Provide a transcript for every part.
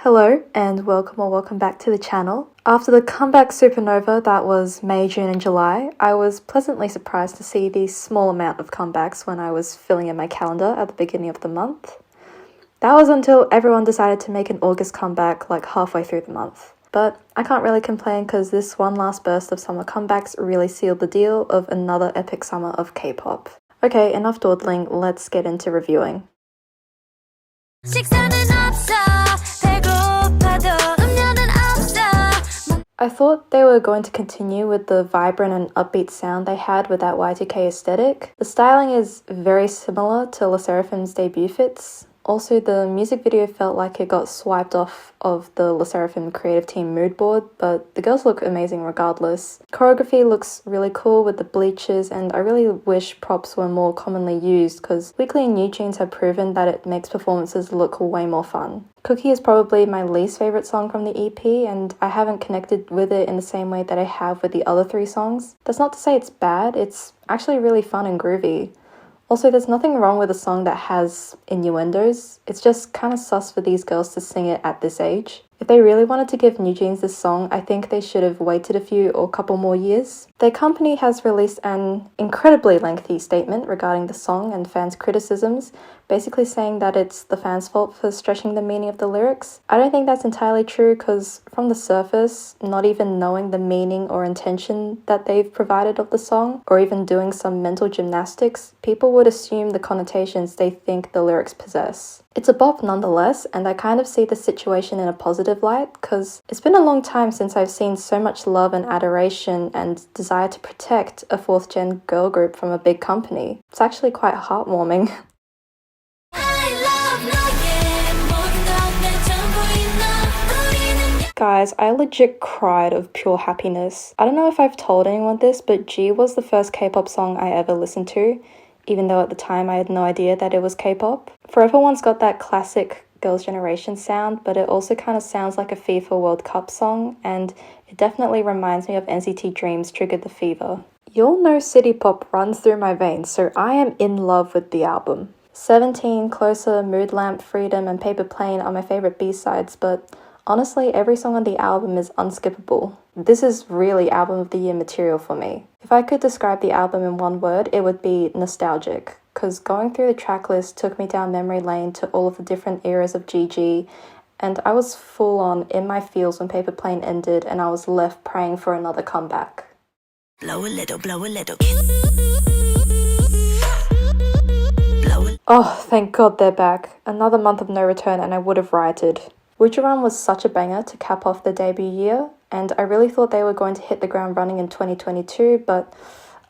Hello and welcome back to the channel. After the comeback supernova that was May, June and July, I was pleasantly surprised to see the small amount of comebacks when I was filling in my calendar at the beginning of the month. That was until everyone decided to make an August comeback like halfway through the month. But I can't really complain because this one last burst of summer comebacks really sealed the deal of another epic summer of K-pop. Okay, enough dawdling, let's get into reviewing. I thought they were going to continue with the vibrant and upbeat sound they had with that Y2K aesthetic. The styling is very similar to LE SSERAFIM's debut fits. Also, the music video felt like it got swiped off of the LE SSERAFIM creative team mood board, but the girls look amazing regardless. Choreography looks really cool with the bleaches, and I really wish props were more commonly used because Weekly and NewJeans have proven that it makes performances look way more fun. Cookie is probably my least favourite song from the EP, and I haven't connected with it in the same way that I have with the other three songs. That's not to say it's bad, it's actually really fun and groovy. Also, there's nothing wrong with a song that has innuendos, it's just kind of sus for these girls to sing it at this age. If they really wanted to give NewJeans this song, I think they should have waited a few or couple more years. Their company has released an incredibly lengthy statement regarding the song and fans' criticisms, basically saying that it's the fans' fault for stretching the meaning of the lyrics. I don't think that's entirely true because from the surface, not even knowing the meaning or intention that they've provided of the song, or even doing some mental gymnastics, people would assume the connotations they think the lyrics possess. It's a bop nonetheless, and I kind of see the situation in a positive light because it's been a long time since I've seen so much love and adoration and desire to protect a 4th gen girl group from a big company. It's actually quite heartwarming. Guys, I legit cried of pure happiness. I don't know if I've told anyone this, but G was the first K-pop song I ever listened to, even though at the time I had no idea that it was K-pop. Forever One's got that classic Girls' Generation sound, but it also kind of sounds like a FIFA World Cup song, and it definitely reminds me of NCT Dream's Triggered the Fever. You'll know city pop runs through my veins, so I am in love with the album. 17, Closer, Mood Lamp, Freedom, and Paper Plane are my favourite B-sides, but honestly, every song on the album is unskippable. This is really album of the year material for me. If I could describe the album in one word, it would be nostalgic, because going through the track list took me down memory lane to all of the different eras of GG, and I was full on in my feels when Paper Plane ended and I was left praying for another comeback. Blow a little, blow a little. Oh, thank God they're back. Another month of no return and I would have rioted. YOUHA was such a banger to cap off the debut year, and I really thought they were going to hit the ground running in 2022, but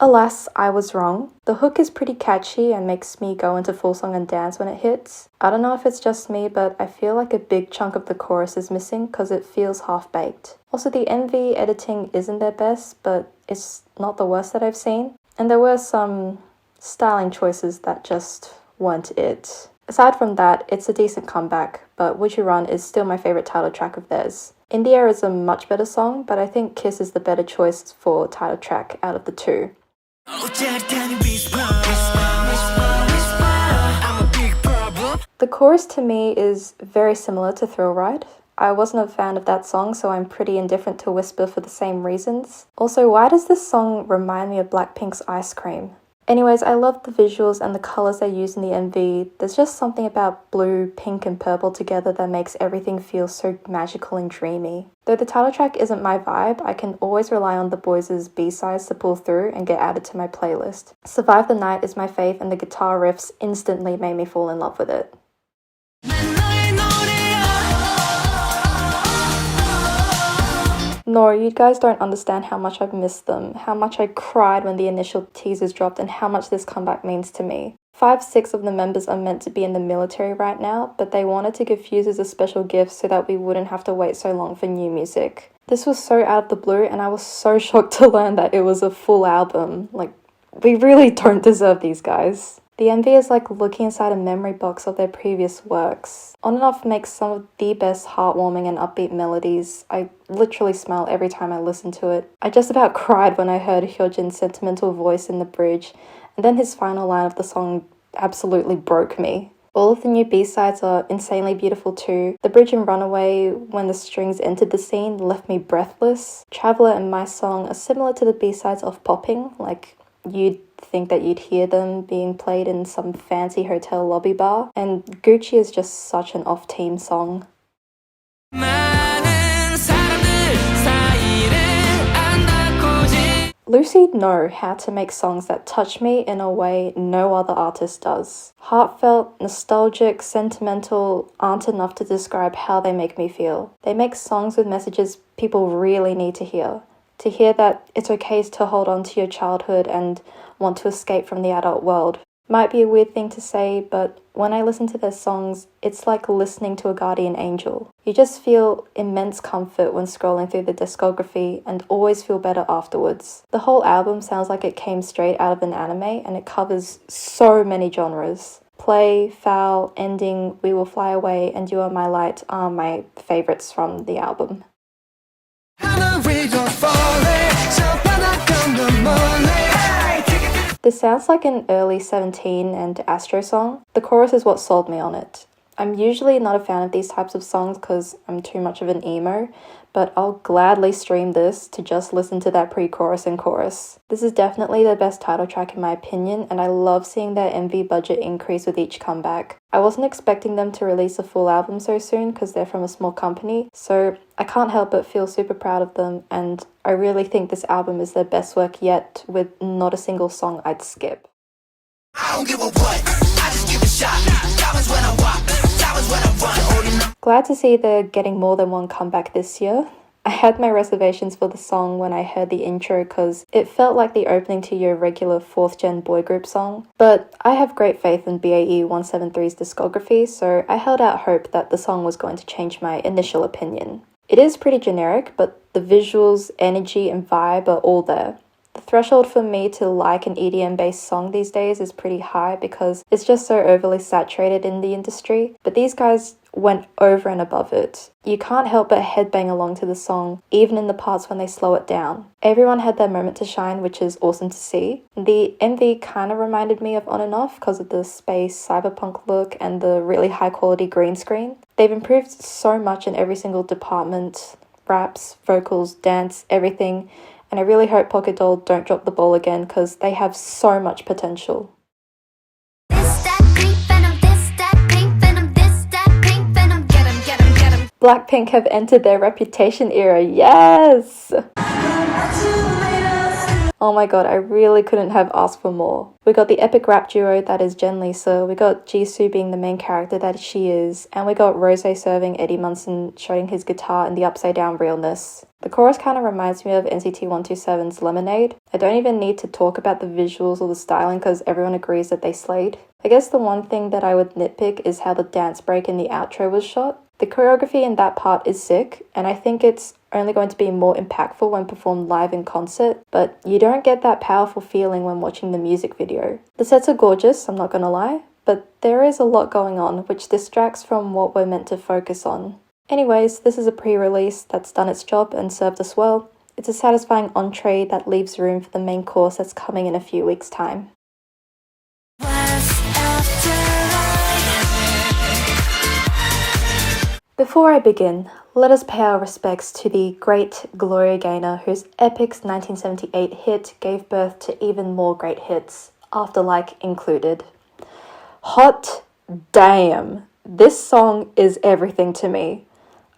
alas, I was wrong. The hook is pretty catchy and makes me go into full song and dance when it hits. I don't know if it's just me, but I feel like a big chunk of the chorus is missing because it feels half-baked. Also, the MV editing isn't their best, but it's not the worst that I've seen. And there were some styling choices that just weren't it. Aside from that, it's a decent comeback, but YOUHA is still my favourite title track of theirs. In the Air is a much better song, but I think Kiss is the better choice for title track out of the two. The chorus to me is very similar to Thrill Ride. I wasn't a fan of that song, so I'm pretty indifferent to Whisper for the same reasons. Also, why does this song remind me of BLACKPINK's Ice Cream? Anyways, I love the visuals and the colours they use in the MV. There's just something about blue, pink and purple together that makes everything feel so magical and dreamy. Though the title track isn't my vibe, I can always rely on the BOYZ B-sides to pull through and get added to my playlist. Survive the Night is my fave and the guitar riffs instantly made me fall in love with it. No, you guys don't understand how much I've missed them, how much I cried when the initial teasers dropped, and how much this comeback means to me. 5-6 of the members are meant to be in the military right now, but they wanted to give Fuses a special gift so that we wouldn't have to wait so long for new music. This was so out of the blue, and I was so shocked to learn that it was a full album. Like, we really don't deserve these guys. The MV is like looking inside a memory box of their previous works. OnOf makes some of the best heartwarming and upbeat melodies. I literally smile every time I listen to it. I just about cried when I heard Hyojin's sentimental voice in the bridge, and then his final line of the song absolutely broke me. All of the new B-sides are insanely beautiful too. The bridge in Runaway, when the strings entered the scene, left me breathless. Traveler and My Song are similar to the B-sides of Popping, like you'd think that you'd hear them being played in some fancy hotel lobby bar, and Gucci is just such an off-team song. Lucy know how to make songs that touch me in a way no other artist does. Heartfelt, nostalgic, sentimental aren't enough to describe how they make me feel. They make songs with messages people really need to hear. To hear that it's okay to hold on to your childhood and want to escape from the adult world. Might be a weird thing to say, but when I listen to their songs, it's like listening to a guardian angel. You just feel immense comfort when scrolling through the discography and always feel better afterwards. The whole album sounds like it came straight out of an anime, and it covers so many genres. Play, Foul, Ending, We Will Fly Away, and You Are My Light are my favorites from the album. This sounds like an early 17 and Astro song. The chorus is what sold me on it. I'm usually not a fan of these types of songs because I'm too much of an emo, but I'll gladly stream this to just listen to that pre-chorus and chorus. This is definitely the best title track in my opinion, and I love seeing their MV budget increase with each comeback. I wasn't expecting them to release a full album so soon because they're from a small company, so I can't help but feel super proud of them, and I really think this album is their best work yet, with not a single song I'd skip. I don't give a what, I just give a shot. That was when I walk, that was when I run. Glad to see they're getting more than one comeback this year. I had my reservations for the song when I heard the intro because it felt like the opening to your regular 4th gen boy group song. But I have great faith in BAE 173's discography, so I held out hope that the song was going to change my initial opinion. It is pretty generic, but the visuals, energy, and vibe are all there. The threshold for me to like an EDM-based song these days is pretty high because it's just so overly saturated in the industry, but these guys went over and above it. You can't help but headbang along to the song, even in the parts when they slow it down. Everyone had their moment to shine, which is awesome to see. The MV kind of reminded me of OnOf because of the space cyberpunk look and the really high quality green screen. They've improved so much in every single department, raps, vocals, dance, everything. And I really hope Pocket Doll don't drop the ball again because they have so much potential. BLACKPINK have entered their Reputation era, yes! Oh my god, I really couldn't have asked for more. We got the epic rap duo that is Jen Lisa, we got Jisoo being the main character that she is, and we got Rose serving Eddie Munson showing his guitar in the upside down realness. The chorus kind of reminds me of NCT 127's Lemonade. I don't even need to talk about the visuals or the styling because everyone agrees that they slayed. I guess the one thing that I would nitpick is how the dance break in the outro was shot. The choreography in that part is sick, and I think it's only going to be more impactful when performed live in concert, but you don't get that powerful feeling when watching the music video. The sets are gorgeous, I'm not gonna lie, but there is a lot going on which distracts from what we're meant to focus on. Anyways, this is a pre-release that's done its job and served us well. It's a satisfying entree that leaves room for the main course that's coming in a few weeks' time. Before I begin, let us pay our respects to the great Gloria Gaynor, whose Epic's 1978 hit gave birth to even more great hits, Afterlike included. Hot damn! This song is everything to me.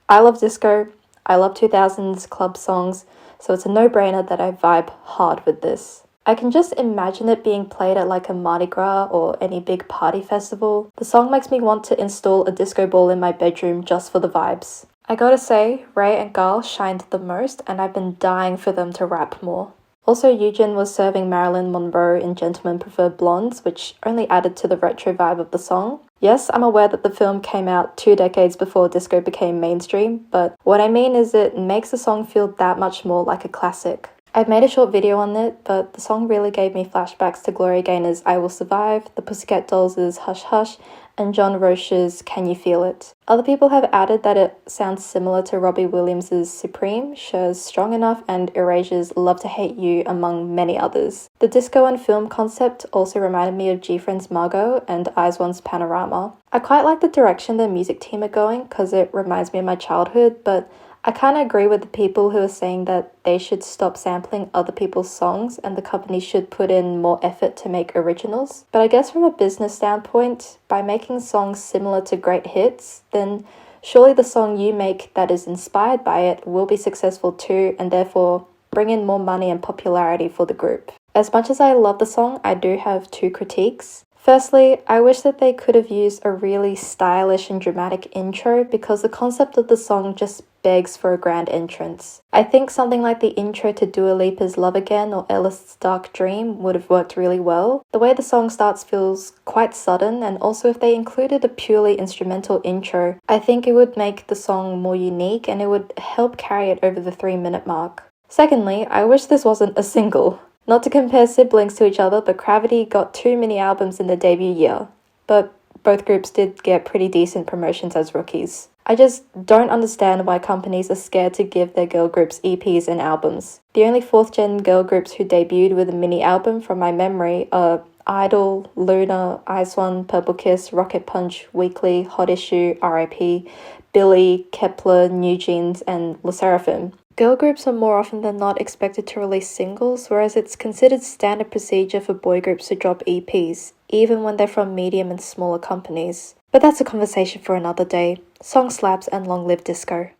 I love disco, I love 2000s club songs, so it's a no-brainer that I vibe hard with this. I can just imagine it being played at like a Mardi Gras or any big party festival. The song makes me want to install a disco ball in my bedroom just for the vibes. I gotta say, Ray and Gal shined the most and I've been dying for them to rap more. Also, Eugene was serving Marilyn Monroe in Gentlemen Prefer Blondes, which only added to the retro vibe of the song. Yes, I'm aware that the film came out 2 decades before disco became mainstream, but what I mean is it makes the song feel that much more like a classic. I've made a short video on it, but the song really gave me flashbacks to Gloria Gaynor's I Will Survive, the Pussycat Dolls' Hush Hush, and John Roche's Can You Feel It. Other people have added that it sounds similar to Robbie Williams' Supreme, Cher's Strong Enough, and Erasure's Love to Hate You, among many others. The disco and film concept also reminded me of G-Friend's Margot and IZ*ONE's Panorama. I quite like the direction the music team are going because it reminds me of my childhood, but I kind of agree with the people who are saying that they should stop sampling other people's songs and the company should put in more effort to make originals. But I guess from a business standpoint, by making songs similar to great hits, then surely the song you make that is inspired by it will be successful too, and therefore bring in more money and popularity for the group. As much as I love the song, I do have 2 critiques. Firstly, I wish that they could have used a really stylish and dramatic intro because the concept of the song just begs for a grand entrance. I think something like the intro to Dua Lipa's Love Again or Ellis's Dark Dream would have worked really well. The way the song starts feels quite sudden, and also if they included a purely instrumental intro, I think it would make the song more unique and it would help carry it over the 3-minute mark. Secondly, I wish this wasn't a single. Not to compare siblings to each other, but Gravity got 2 mini albums in their debut year. But both groups did get pretty decent promotions as rookies. I just don't understand why companies are scared to give their girl groups EPs and albums. The only 4th gen girl groups who debuted with a mini album from my memory are Idol, LUNA, IZ*ONE, Purple Kiss, Rocket Punch, Weekly, Hot Issue, RIP, Billlie, Kepler, NewJeans, and LE SSERAFIM. Girl groups are more often than not expected to release singles, whereas it's considered standard procedure for boy groups to drop EPs, even when they're from medium and smaller companies. But that's a conversation for another day. Song slaps and long live disco.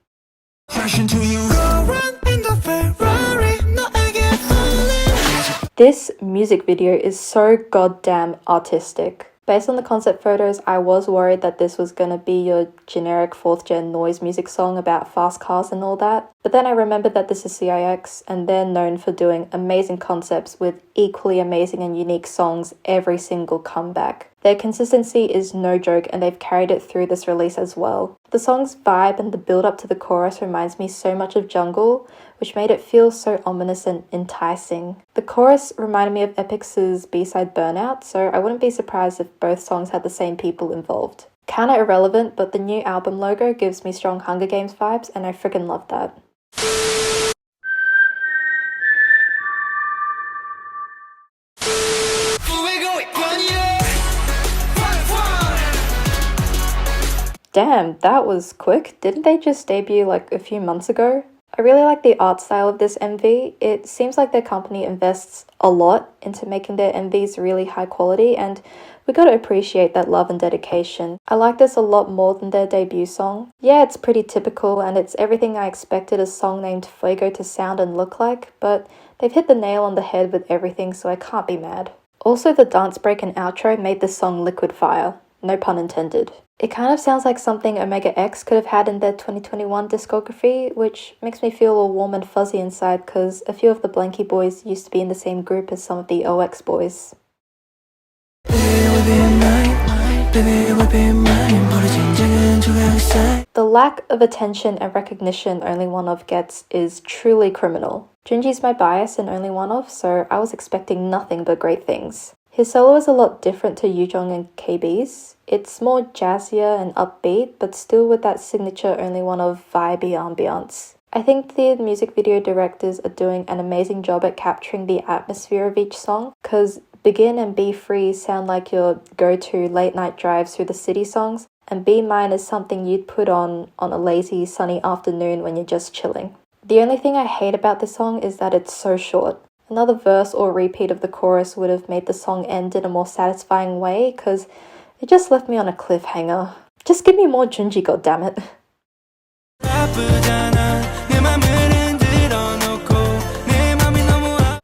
This music video is so goddamn artistic. Based on the concept photos, I was worried that this was gonna be your generic 4th gen noise music song about fast cars and all that. But then I remembered that this is CIX and they're known for doing amazing concepts with equally amazing and unique songs every single comeback. Their consistency is no joke and they've carried it through this release as well. The song's vibe and the build up to the chorus reminds me so much of Jungle, which made it feel so ominous and enticing. The chorus reminded me of Epix's B-side Burnout, so I wouldn't be surprised if both songs had the same people involved. Kinda irrelevant, but the new album logo gives me strong Hunger Games vibes and I freaking love that. Damn, that was quick. Didn't they just debut like a few months ago? I really like the art style of this MV. It seems like their company invests a lot into making their MVs really high quality, and we gotta appreciate that love and dedication. I like this a lot more than their debut song. Yeah, it's pretty typical and it's everything I expected a song named Fuego to sound and look like, but they've hit the nail on the head with everything, so I can't be mad. Also, the dance break and outro made this song liquid fire. No pun intended. It kind of sounds like something Omega X could have had in their 2021 discography, which makes me feel all warm and fuzzy inside because a few of the Blanky boys used to be in the same group as some of the OX boys. The lack of attention and recognition OnlyOneOf gets is truly criminal. Junji's my bias in OnlyOneOf, so I was expecting nothing but great things. His solo is a lot different to Yoojong and KB's. It's more jazzier and upbeat, but still with that signature OnlyOneOf vibey ambiance. I think the music video directors are doing an amazing job at capturing the atmosphere of each song, because Begin and Be Free sound like your go-to late night drives through the city songs, and Be Mine is something you'd put on a lazy sunny afternoon when you're just chilling. The only thing I hate about this song is that it's so short. Another verse or repeat of the chorus would have made the song end in a more satisfying way, because it just left me on a cliffhanger. Just give me more Junji, goddammit.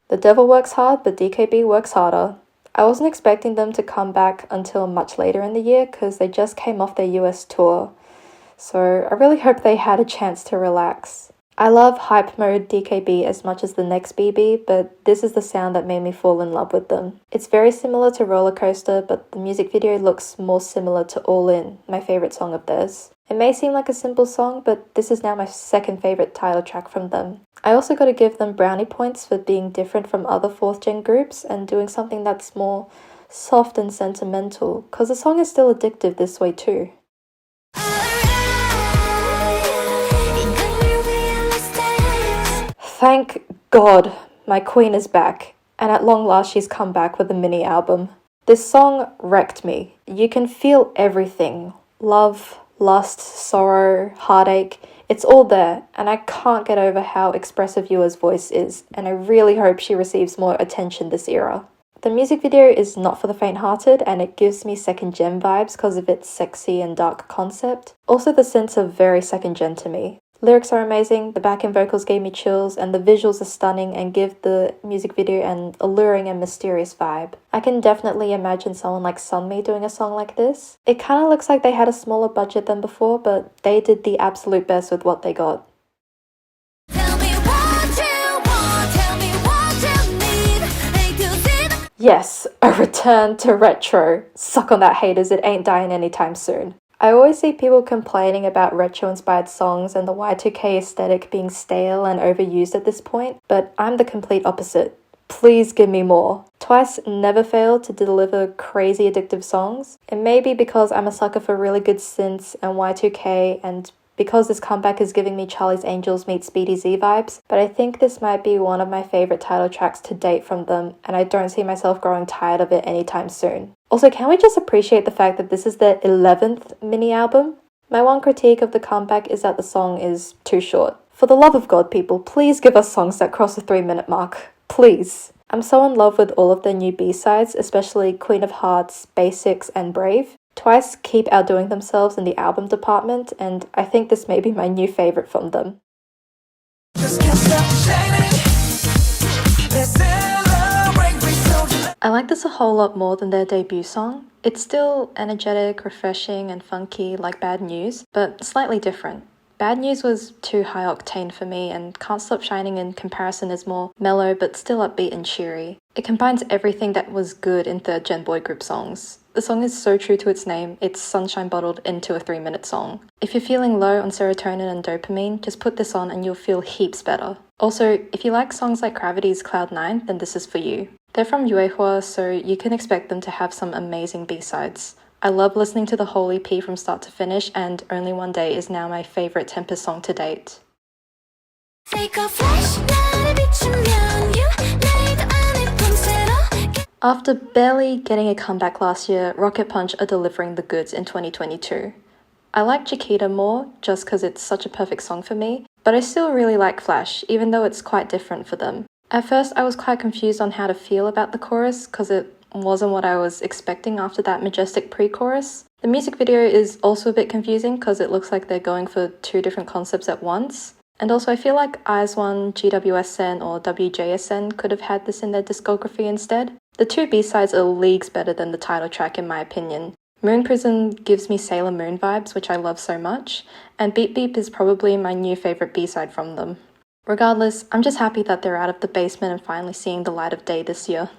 The devil works hard, but DKB works harder. I wasn't expecting them to come back until much later in the year because they just came off their US tour. So I really hope they had a chance to relax. I love Hype Mode DKB as much as the next BB, but this is the sound that made me fall in love with them. It's very similar to Roller Coaster, but the music video looks more similar to All In, my favourite song of theirs. It may seem like a simple song, but this is now my second favourite title track from them. I also gotta give them brownie points for being different from other 4th gen groups and doing something that's more soft and sentimental, cause the song is still addictive this way too. Thank God my queen is back, and at long last she's come back with a mini album. This song wrecked me. You can feel everything. Love, lust, sorrow, heartache. It's all there, and I can't get over how expressive YOUHA's voice is, and I really hope she receives more attention this era. The music video is not for the faint-hearted, and it gives me second gen vibes because of its sexy and dark concept. Also the synths are very second gen to me. Lyrics are amazing, the back-end vocals gave me chills, and the visuals are stunning and give the music video an alluring and mysterious vibe. I can definitely imagine someone like Sunmi doing a song like this. It kinda looks like they had a smaller budget than before, but they did the absolute best with what they got. Yes, a return to retro. Suck on that, haters, it ain't dying anytime soon. I always see people complaining about retro-inspired songs and the Y2K aesthetic being stale and overused at this point, but I'm the complete opposite. Please give me more. TWICE never failed to deliver crazy addictive songs. It may be because I'm a sucker for really good synths and Y2K, and because this comeback is giving me Charlie's Angels meets Speedy Z vibes, but I think this might be one of my favourite title tracks to date from them, and I don't see myself growing tired of it anytime soon. Also, can we just appreciate the fact that this is their 11th mini album? My one critique of the comeback is that the song is too short. For the love of God, people, please give us songs that cross the 3-minute mark. Please. I'm so in love with all of their new B-sides, especially Queen of Hearts, Basics, and Brave. TWICE keep outdoing themselves in the album department, and I think this may be my new favourite from them. I like this a whole lot more than their debut song. It's still energetic, refreshing, and funky like Bad News, but slightly different. Bad News was too high octane for me, and Can't Stop Shining in comparison is more mellow but still upbeat and cheery. It combines everything that was good in 3rd gen boy group songs. The song is so true to its name, it's sunshine bottled into a 3-minute song. If you're feeling low on serotonin and dopamine, just put this on and you'll feel heaps better. Also, if you like songs like Gravity's Cloud 9, then this is for you. They're from YOUHA, so you can expect them to have some amazing B-sides. I love listening to the whole EP from start to finish, and Only One Day is now my favourite Tempest song to date. After barely getting a comeback last year, Rocket Punch are delivering the goods in 2022. I like Chiquita more, just because it's such a perfect song for me, but I still really like Flash, even though it's quite different for them. At first, I was quite confused on how to feel about the chorus, because it wasn't what I was expecting after that majestic pre-chorus. The music video is also a bit confusing, because it looks like they're going for 2 different concepts at once. And also I feel like IZ*ONE, GWSN or WJSN could have had this in their discography instead. The 2 B-sides are leagues better than the title track in my opinion. Moon Prison gives me Sailor Moon vibes, which I love so much, and Beep Beep is probably my new favourite B-side from them. Regardless, I'm just happy that they're out of the basement and finally seeing the light of day this year.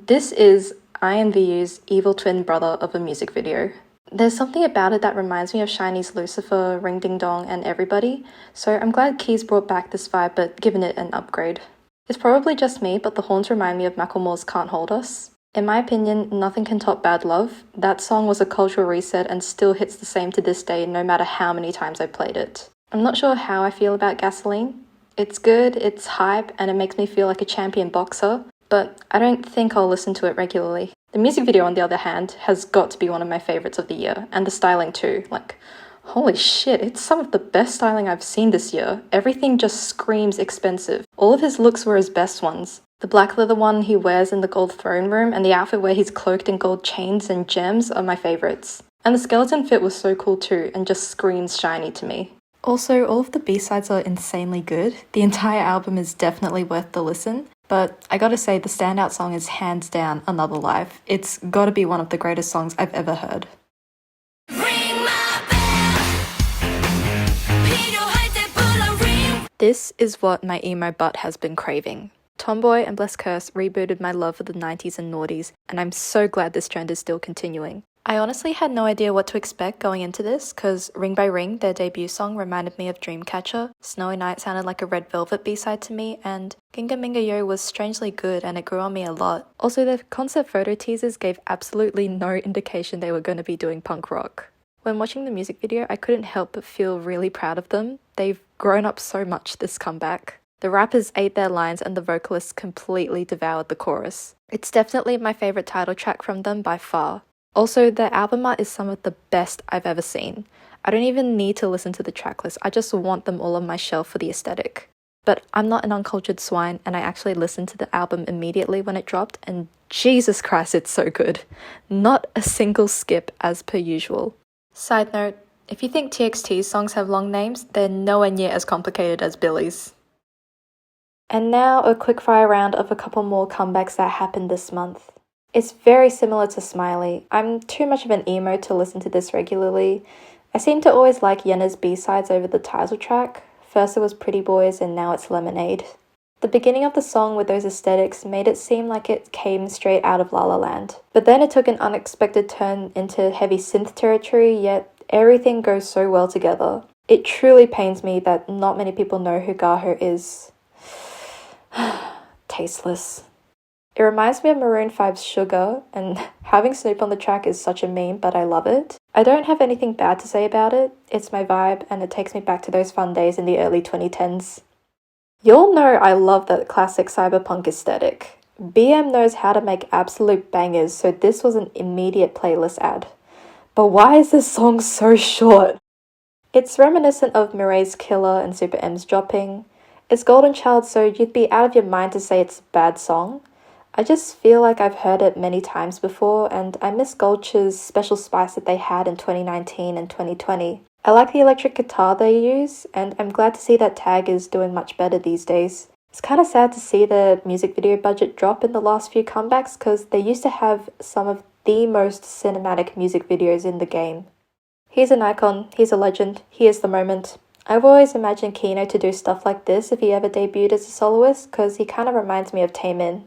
This is INVU's evil twin brother of a music video. There's something about it that reminds me of SHINee's Lucifer, Ring Ding Dong, and Everybody, so I'm glad Keys brought back this vibe but given it an upgrade. It's probably just me, but the horns remind me of Macklemore's Can't Hold Us. In my opinion, nothing can top Bad Love. That song was a cultural reset and still hits the same to this day no matter how many times I played it. I'm not sure how I feel about Gasoline. It's good, it's hype, and it makes me feel like a champion boxer, but I don't think I'll listen to it regularly. The music video, on the other hand, has got to be one of my favourites of the year, and the styling too. Like, holy shit, it's some of the best styling I've seen this year. Everything just screams expensive. All of his looks were his best ones. The black leather one he wears in the gold throne room and the outfit where he's cloaked in gold chains and gems are my favourites. And the skeleton fit was so cool too, and just screams SHINee to me. Also, all of the B-sides are insanely good. The entire album is definitely worth the listen. But I gotta say, the standout song is hands down Another Life. It's gotta be one of the greatest songs I've ever heard. This is what my emo butt has been craving. Tomboy and Bless Curse rebooted my love for the 90s and noughties, and I'm so glad this trend is still continuing. I honestly had no idea what to expect going into this, cause Ring by Ring, their debut song, reminded me of Dreamcatcher, Snowy Night sounded like a Red Velvet B-side to me, and Ginga Minga Yo was strangely good and it grew on me a lot. Also, their concept photo teasers gave absolutely no indication they were going to be doing punk rock. When watching the music video, I couldn't help but feel really proud of them. They've grown up so much this comeback. The rappers ate their lines and the vocalists completely devoured the chorus. It's definitely my favourite title track from them by far. Also, their album art is some of the best I've ever seen. I don't even need to listen to the tracklist, I just want them all on my shelf for the aesthetic. But I'm not an uncultured swine, and I actually listened to the album immediately when it dropped, and Jesus Christ, it's so good. Not a single skip as per usual. Side note, if you think TXT's songs have long names, they're nowhere near as complicated as Billie's. And now a quickfire round of a couple more comebacks that happened this month. It's very similar to Smiley. I'm too much of an emo to listen to this regularly. I seem to always like Yena's B-sides over the title track. First it was Pretty Boys and now it's Lemonade. The beginning of the song with those aesthetics made it seem like it came straight out of La La Land. But then it took an unexpected turn into heavy synth territory, yet everything goes so well together. It truly pains me that not many people know who YOUHA is. Tasteless. It reminds me of Maroon 5's Sugar, and having Snoop on the track is such a meme, but I love it. I don't have anything bad to say about it. It's my vibe, and it takes me back to those fun days in the early 2010s. You'll know I love that classic cyberpunk aesthetic. BM knows how to make absolute bangers, so this was an immediate playlist ad. But why is this song so short? It's reminiscent of Mirai's Killer and Super M's Dropping. It's Golden Child, so you'd be out of your mind to say it's a bad song. I just feel like I've heard it many times before, and I miss Gulch's special spice that they had in 2019 and 2020. I like the electric guitar they use, and I'm glad to see that Tag is doing much better these days. It's kind of sad to see the music video budget drop in the last few comebacks, because they used to have some of the most cinematic music videos in the game. He's an icon, he's a legend, he is the moment. I've always imagined Kino to do stuff like this if he ever debuted as a soloist, because he kind of reminds me of Taemin.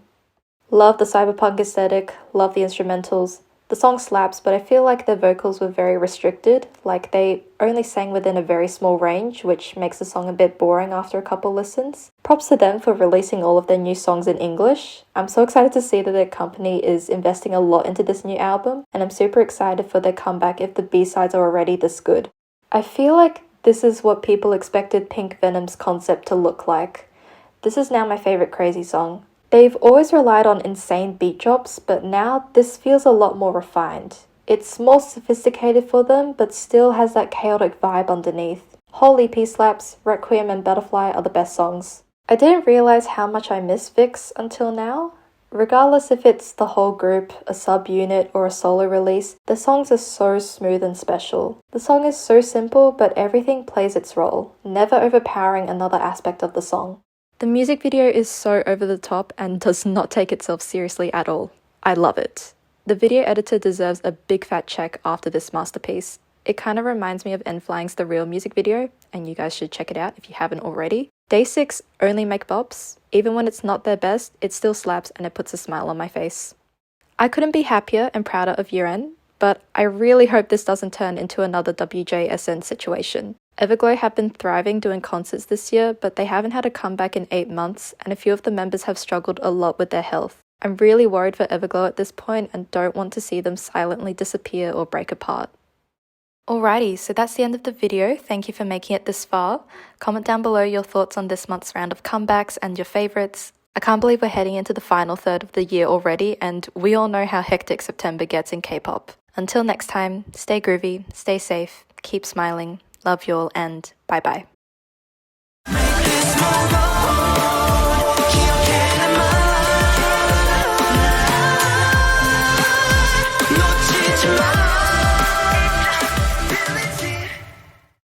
Love the cyberpunk aesthetic, love the instrumentals. The song slaps, but I feel like their vocals were very restricted, like they only sang within a very small range, which makes the song a bit boring after a couple listens. Props to them for releasing all of their new songs in English. I'm so excited to see that their company is investing a lot into this new album, and I'm super excited for their comeback if the B-sides are already this good. I feel like this is what people expected Pink Venom's concept to look like. This is now my favorite Crazy song. They've always relied on insane beat drops, but now this feels a lot more refined. It's more sophisticated for them, but still has that chaotic vibe underneath. Whole EP slaps, Requiem and Butterfly are the best songs. I didn't realize how much I miss Vix until now. Regardless if it's the whole group, a sub-unit, or a solo release, the songs are so smooth and special. The song is so simple, but everything plays its role, never overpowering another aspect of the song. The music video is so over the top and does not take itself seriously at all. I love it. The video editor deserves a big fat check after this masterpiece. It kind of reminds me of N-Flying's The Real music video, and you guys should check it out if you haven't already. Day 6 only make bops. Even when it's not their best, it still slaps and it puts a smile on my face. I couldn't be happier and prouder of Year-End, but I really hope this doesn't turn into another WJSN situation. Everglow have been thriving doing concerts this year, but they haven't had a comeback in 8 months, and a few of the members have struggled a lot with their health. I'm really worried for Everglow at this point and don't want to see them silently disappear or break apart. Alrighty, so that's the end of the video. Thank you for making it this far. Comment down below your thoughts on this month's round of comebacks and your favourites. I can't believe we're heading into the final third of the year already, and we all know how hectic September gets in K-pop. Until next time, stay groovy, stay safe, keep smiling. Love you all, and bye-bye.